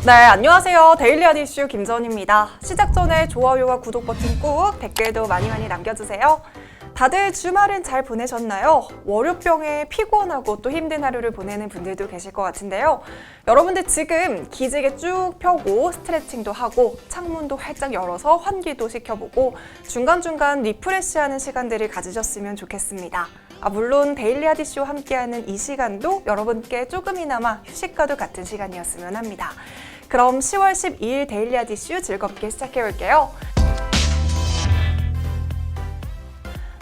네, 안녕하세요. 데일리한 이슈 김전입니다. 시작 전에 좋아요와 구독 버튼 꾹, 댓글도 많이 남겨주세요. 다들 주말은 잘 보내셨나요? 월요병에 피곤하고 또 힘든 하루를 보내는 분들도 계실 것 같은데요. 여러분들 지금 기지개 쭉 펴고 스트레칭도 하고 창문도 활짝 열어서 환기도 시켜보고 중간중간 리프레시하는 시간들을 가지셨으면 좋겠습니다. 물론 데일리 하디쇼와 함께하는 이 시간도 여러분께 조금이나마 휴식과도 같은 시간이었으면 합니다. 그럼 10월 12일 데일리 하디쇼 즐겁게 시작해볼게요.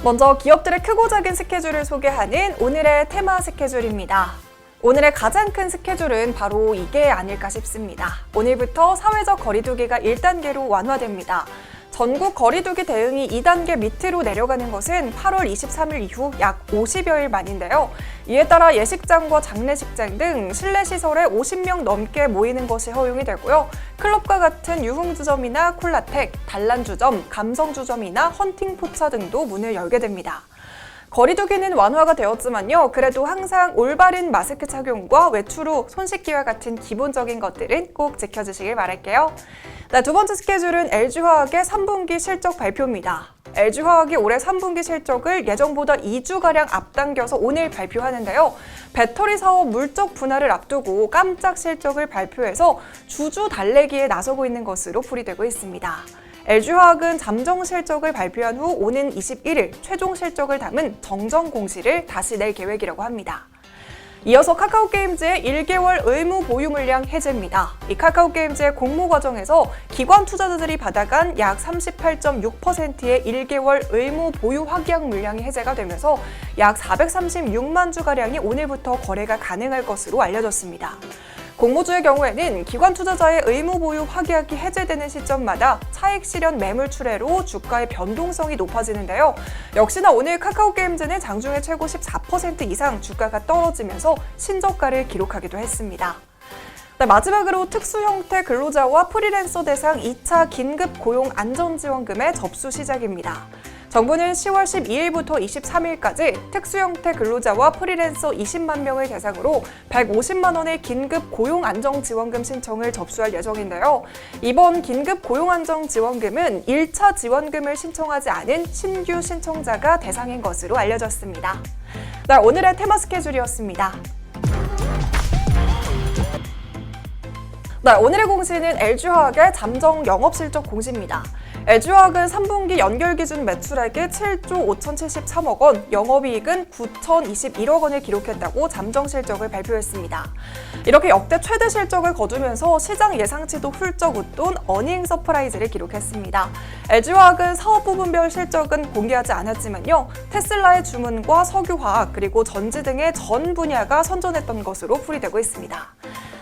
먼저 기업들의 크고 작은 스케줄을 소개하는 오늘의 테마 스케줄입니다. 오늘의 가장 큰 스케줄은 바로 이게 아닐까 싶습니다. 오늘부터 사회적 거리두기가 1단계로 완화됩니다. 전국 거리두기 대응이 2단계 밑으로 내려가는 것은 8월 23일 이후 약 50여일 만인데요. 이에 따라 예식장과 장례식장 등 실내 시설에 50명 넘게 모이는 것이 허용이 되고요. 클럽과 같은 유흥주점이나 콜라텍, 단란주점, 감성주점이나 헌팅포차 등도 문을 열게 됩니다. 거리두기는 완화가 되었지만요. 그래도 항상 올바른 마스크 착용과 외출 후 손 씻기와 같은 기본적인 것들은 꼭 지켜주시길 바랄게요. 네, 두 번째 스케줄은 LG화학의 3분기 실적 발표입니다. LG화학이 올해 3분기 실적을 예정보다 2주가량 앞당겨서 오늘 발표하는데요. 배터리 사업 물적 분할을 앞두고 깜짝 실적을 발표해서 주주 달래기에 나서고 있는 것으로 풀이되고 있습니다. LG화학은 잠정 실적을 발표한 후 오는 21일 최종 실적을 담은 정정 공시를 다시 낼 계획이라고 합니다. 이어서 카카오게임즈의 1개월 의무 보유 물량 해제입니다. 이 카카오게임즈의 공모 과정에서 기관 투자자들이 받아간 약 38.6%의 1개월 의무 보유 확약 물량이 해제가 되면서 약 436만 주가량이 오늘부터 거래가 가능할 것으로 알려졌습니다. 공모주의 경우에는 기관 투자자의 의무 보유 확약이 해제되는 시점마다 차익 실현 매물 출회로 주가의 변동성이 높아지는데요. 역시나 오늘 카카오게임즈는 장중에 최고 14% 이상 주가가 떨어지면서 신저가를 기록하기도 했습니다. 네, 마지막으로 특수 형태 근로자와 프리랜서 대상 2차 긴급 고용 안정지원금의 접수 시작입니다. 정부는 10월 12일부터 23일까지 특수 형태 근로자와 프리랜서 20만 명을 대상으로 150만 원의 긴급 고용 안정 지원금 신청을 접수할 예정인데요. 이번 긴급 고용 안정 지원금은 1차 지원금을 신청하지 않은 신규 신청자가 대상인 것으로 알려졌습니다. 네, 오늘의 테마 스케줄이었습니다. 네, 오늘의 공시는 LG화학의 잠정 영업실적 공시입니다. LG화학은 3분기 연결 기준 매출액이 7조 5,073억 원, 영업이익은 9,021억 원을 기록했다고 잠정 실적을 발표했습니다. 이렇게 역대 최대 실적을 거두면서 시장 예상치도 훌쩍 웃돈 어닝 서프라이즈를 기록했습니다. LG화학은 사업 부분별 실적은 공개하지 않았지만요. 테슬라의 주문과 석유화학 그리고 전지 등의 전 분야가 선전했던 것으로 풀이되고 있습니다.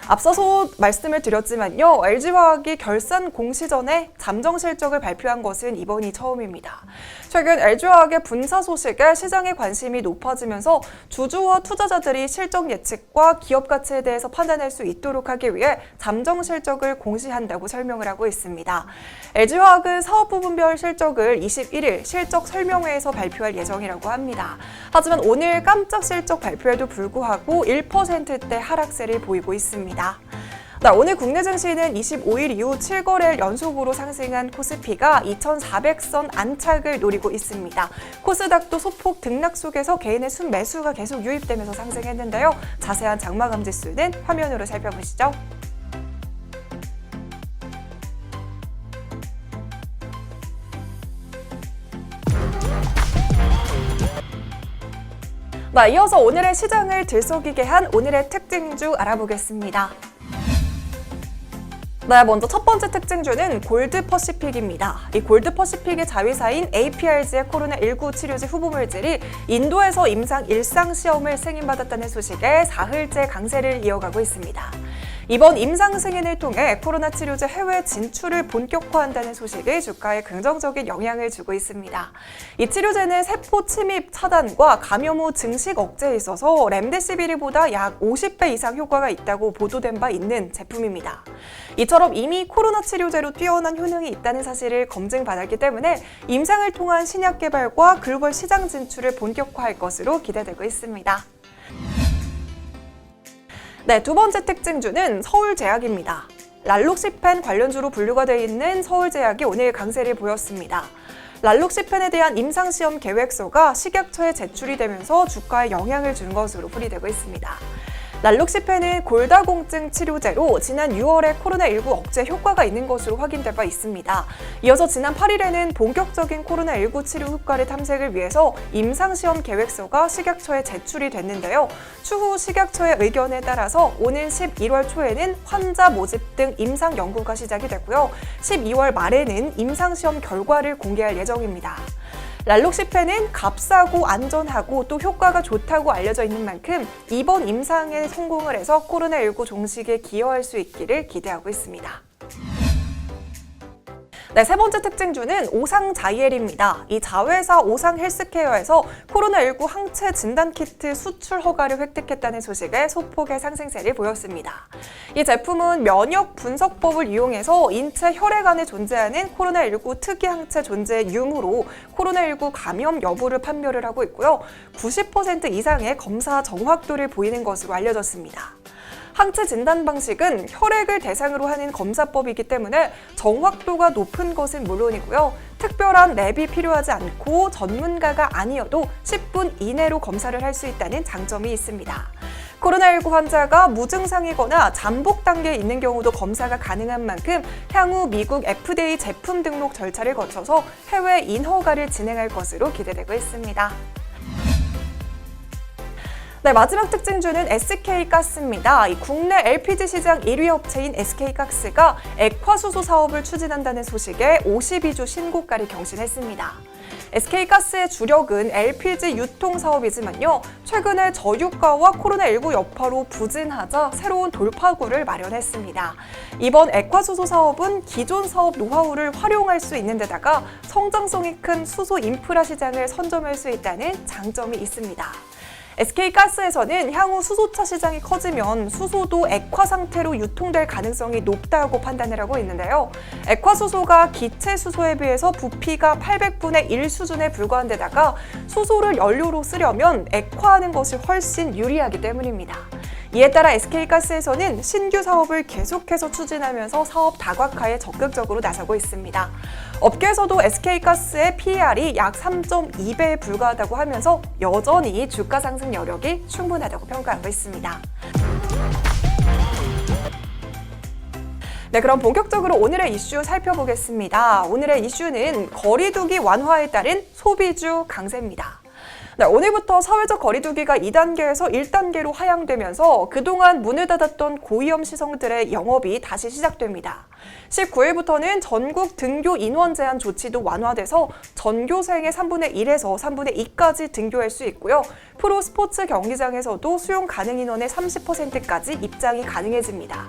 앞서서 말씀을 드렸지만요. LG화학이 결산 공시 전에 잠정 실적을 발표한 것은 이번이 처음입니다. 최근 LG화학의 분사 소식에 시장의 관심이 높아지면서 주주와 투자자들이 실적 예측과 기업 가치에 대해서 판단할 수 있도록 하기 위해 잠정 실적을 공시한다고 설명을 하고 있습니다. LG화학은 사업 부분별 실적을 21일 실적 설명회에서 발표할 예정이라고 합니다. 하지만 오늘 깜짝 실적 발표에도 불구하고 1%대 하락세를 보이고 있습니다. 네, 오늘 국내 증시는 25일 이후 7거래일 연속으로 상승한 코스피가 2,400선 안착을 노리고 있습니다. 코스닥도 소폭 등락 속에서 개인의 순매수가 계속 유입되면서 상승했는데요. 자세한 장마감 지수는 화면으로 살펴보시죠. 네, 이어서 오늘의 시장을 들썩이게 한 오늘의 특징주 알아보겠습니다. 네, 먼저 첫 번째 특징주는 골드퍼시픽입니다. 이 골드퍼시픽의 자회사인 APRG의 코로나19 치료제 후보물질이 인도에서 임상 일상 시험을 승인받았다는 소식에 사흘째 강세를 이어가고 있습니다. 이번 임상 승인을 통해 코로나 치료제 해외 진출을 본격화한다는 소식이 주가에 긍정적인 영향을 주고 있습니다. 이 치료제는 세포 침입 차단과 감염 후 증식 억제에 있어서 렘데시비르보다 약 50배 이상 효과가 있다고 보도된 바 있는 제품입니다. 이처럼 이미 코로나 치료제로 뛰어난 효능이 있다는 사실을 검증받았기 때문에 임상을 통한 신약 개발과 글로벌 시장 진출을 본격화할 것으로 기대되고 있습니다. 네, 두 번째 특징주는 서울제약입니다. 랄록시펜 관련주로 분류가 되어 있는 서울제약이 오늘 강세를 보였습니다. 랄록시펜에 대한 임상시험 계획서가 식약처에 제출이 되면서 주가에 영향을 준 것으로 풀이되고 있습니다. 랄록시펜은 골다공증 치료제로 지난 6월에 코로나19 억제 효과가 있는 것으로 확인된 바 있습니다. 이어서 지난 8일에는 본격적인 코로나19 치료 효과를 탐색을 위해서 임상시험 계획서가 식약처에 제출이 됐는데요. 추후 식약처의 의견에 따라서 오는 11월 초에는 환자 모집 등 임상 연구가 시작이 되고요. 12월 말에는 임상시험 결과를 공개할 예정입니다. 랄록시펜은 값싸고 안전하고 또 효과가 좋다고 알려져 있는 만큼 이번 임상에 성공을 해서 코로나19 종식에 기여할 수 있기를 기대하고 있습니다. 네, 세 번째 특징주는 오상자이엘입니다. 이 자회사 오상헬스케어에서 코로나19 항체 진단키트 수출 허가를 획득했다는 소식에 소폭의 상승세를 보였습니다. 이 제품은 면역 분석법을 이용해서 인체 혈액 안에 존재하는 코로나19 특이 항체 존재 유무로 코로나19 감염 여부를 판별을 하고 있고요. 90% 이상의 검사 정확도를 보이는 것으로 알려졌습니다. 항체 진단 방식은 혈액을 대상으로 하는 검사법이기 때문에 정확도가 높은 것은 물론이고요. 특별한 랩이 필요하지 않고 전문가가 아니어도 10분 이내로 검사를 할 수 있다는 장점이 있습니다. 코로나19 환자가 무증상이거나 잠복 단계에 있는 경우도 검사가 가능한 만큼 향후 미국 FDA 제품 등록 절차를 거쳐서 해외 인허가를 진행할 것으로 기대되고 있습니다. 네, 마지막 특징주는 SK가스입니다. 이 국내 LPG 시장 1위 업체인 SK가스가 액화수소 사업을 추진한다는 소식에 52주 신고가를 경신했습니다. SK가스의 주력은 LPG 유통 사업이지만요. 최근에 저유가와 코로나19 여파로 부진하자 새로운 돌파구를 마련했습니다. 이번 액화수소 사업은 기존 사업 노하우를 활용할 수 있는 데다가 성장성이 큰 수소 인프라 시장을 선점할 수 있다는 장점이 있습니다. SK가스에서는 향후 수소차 시장이 커지면 수소도 액화 상태로 유통될 가능성이 높다고 판단을 하고 있는데요. 액화수소가 기체수소에 비해서 부피가 800분의 1 수준에 불과한 데다가 수소를 연료로 쓰려면 액화하는 것이 훨씬 유리하기 때문입니다. 이에 따라 SK가스에서는 신규 사업을 계속해서 추진하면서 사업 다각화에 적극적으로 나서고 있습니다. 업계에서도 SK가스의 PER이 약 3.2배에 불과하다고 하면서 여전히 주가 상승 여력이 충분하다고 평가하고 있습니다. 네, 그럼 본격적으로 오늘의 이슈 살펴보겠습니다. 오늘의 이슈는 거리두기 완화에 따른 소비주 강세입니다. 네, 오늘부터 사회적 거리두기가 2단계에서 1단계로 하향되면서 그동안 문을 닫았던 고위험 시설들의 영업이 다시 시작됩니다. 19일부터는 전국 등교 인원 제한 조치도 완화돼서 전교생의 3분의 1에서 3분의 2까지 등교할 수 있고요. 프로 스포츠 경기장에서도 수용 가능 인원의 30%까지 입장이 가능해집니다.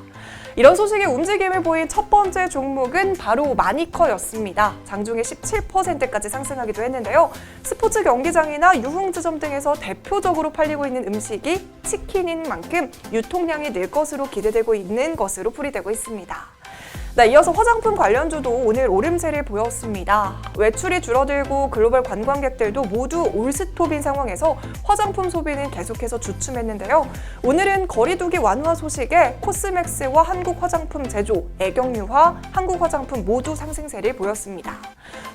이런 소식에 움직임을 보인 첫 번째 종목은 바로 마니커였습니다. 장중에 17%까지 상승하기도 했는데요. 스포츠 경기장이나 유흥주점 등에서 대표적으로 팔리고 있는 음식이 치킨인 만큼 유통량이 늘 것으로 기대되고 있는 것으로 풀이되고 있습니다. 네, 이어서 화장품 관련주도 오늘 오름세를 보였습니다. 외출이 줄어들고 글로벌 관광객들도 모두 올스톱인 상황에서 화장품 소비는 계속해서 주춤했는데요. 오늘은 거리두기 완화 소식에 코스맥스와 한국 화장품 제조, 애경유화, 한국 화장품 모두 상승세를 보였습니다.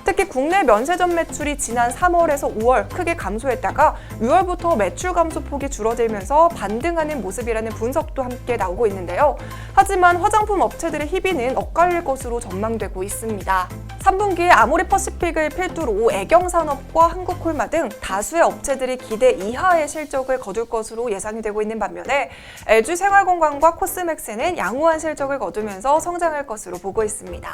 특히 국내 면세점 매출이 지난 3월에서 5월 크게 감소했다가 6월부터 매출 감소폭이 줄어들면서 반등하는 모습이라는 분석도 함께 나오고 있는데요. 하지만 화장품 업체들의 희비는 엇갈릴 것으로 전망되고 있습니다. 3분기에 아모레퍼시픽을 필두로 애경산업과 한국콜마 등 다수의 업체들이 기대 이하의 실적을 거둘 것으로 예상이 되고 있는 반면에 LG생활건강과 코스맥스는 양호한 실적을 거두면서 성장할 것으로 보고 있습니다.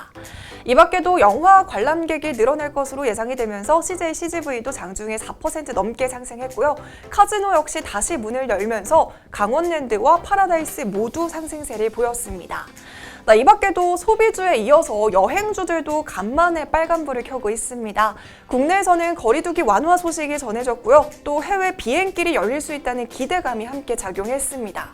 이 밖에도 영화 관람객이 늘어날 것으로 예상이 되면서 CJ CGV도 장중에 4% 넘게 상승했고요. 카지노 역시 다시 문을 열면서 강원랜드와 파라다이스 모두 상승세를 보였습니다. 이 밖에도 소비주에 이어서 여행주들도 간만에 빨간불을 켜고 있습니다. 국내에서는 거리두기 완화 소식이 전해졌고요. 또 해외 비행길이 열릴 수 있다는 기대감이 함께 작용했습니다.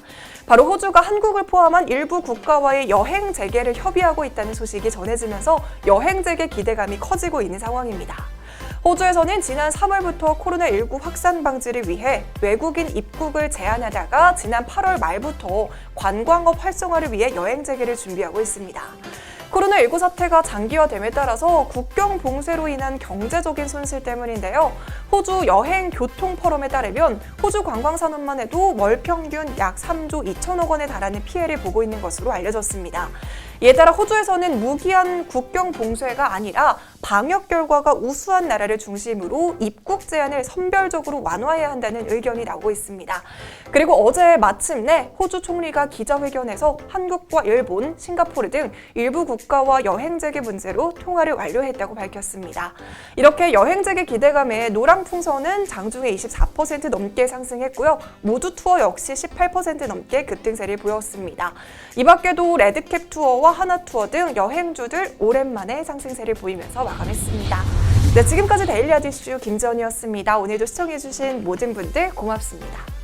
바로 호주가 한국을 포함한 일부 국가와의 여행 재개를 협의하고 있다는 소식이 전해지면서 여행 재개 기대감이 커지고 있는 상황입니다. 호주에서는 지난 3월부터 코로나19 확산 방지를 위해 외국인 입국을 제한하다가 지난 8월 말부터 관광업 활성화를 위해 여행 재개를 준비하고 있습니다. 코로나19 사태가 장기화됨에 따라서 국경 봉쇄로 인한 경제적인 손실 때문인데요. 호주 여행 교통 포럼에 따르면 호주 관광 산업만 해도 월 평균 약 3조 2천억 원에 달하는 피해를 보고 있는 것으로 알려졌습니다. 이에 따라 호주에서는 무기한 국경 봉쇄가 아니라 방역 결과가 우수한 나라를 중심으로 입국 제한을 선별적으로 완화해야 한다는 의견이 나오고 있습니다. 그리고 어제 마침내 호주 총리가 기자회견에서 한국과 일본, 싱가포르 등 일부 국가와 여행 재개 문제로 통화를 완료했다고 밝혔습니다. 이렇게 여행 재개 기대감에 노랑풍선은 장중에 24% 넘게 상승했고요. 무드 투어 역시 18% 넘게 급등세를 보였습니다. 이 밖에도 레드캡 투어와 하나 투어 등 여행주들 오랜만에 상승세를 보이면서 마감했습니다. 네, 지금까지 데일리 아디슈 김지연이었습니다. 오늘도 시청해주신 모든 분들 고맙습니다.